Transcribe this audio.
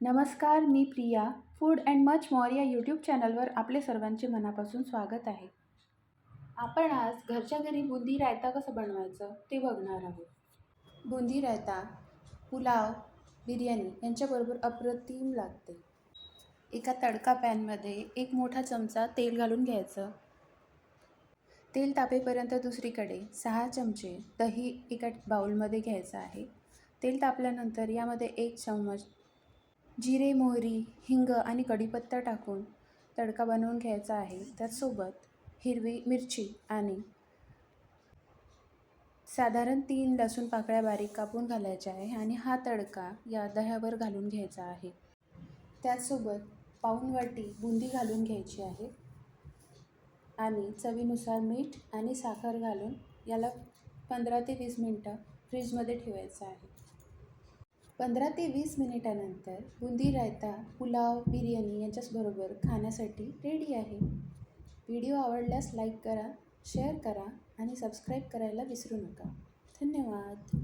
नमस्कार, मी Priya. Food and much more या यूट्यूब चॅनलवर आपले सर्वांचे मनापासून स्वागत आहे. आपण आज घरच्या घरी बुंदी रायता कसं बनवायचं ते बघणार आहोत. बुंदी रायता पुलाव, बिर्याणी यांच्याबरोबर अप्रतिम लागते. एका तडका पॅनमध्ये एक मोठा चमचा तेल घालून घ्यायचं. तेल तापेपर्यंत दुसरीकडे 6 चमचे दही एका बाउलमध्ये घ्यायचं आहे. तेल तापल्यानंतर यामध्ये 1 चम्मच जिरे, मोहरी, हिंग आणि कढीपत्ता टाकून तडका बनवून घ्यायचा आहे. त्याचसोबत हिरवी मिरची आणि साधारण 3 लसूण पाकळ्या बारीक कापून घालायच्या आहे आणि हा तडका या दह्यावर घालून घ्यायचा आहे. त्याचसोबत पाऊण वाटी बुंदी घालून घ्यायची आहे आणि चवीनुसार मीठ आणि साखर घालून याला 15 ते 20 मिनटं फ्रीजमध्ये ठेवायचं आहे. 15 ते 20 मिनिटानंतर बुंदी रायता, पुलाव, बिर्याणी यांच्याबरोबर खाण्यासाठी रेडी आहे. व्हिडिओ आवडल्यास लाईक करा, शेअर करा आणि सबस्क्राईब करायला विसरू नका. धन्यवाद.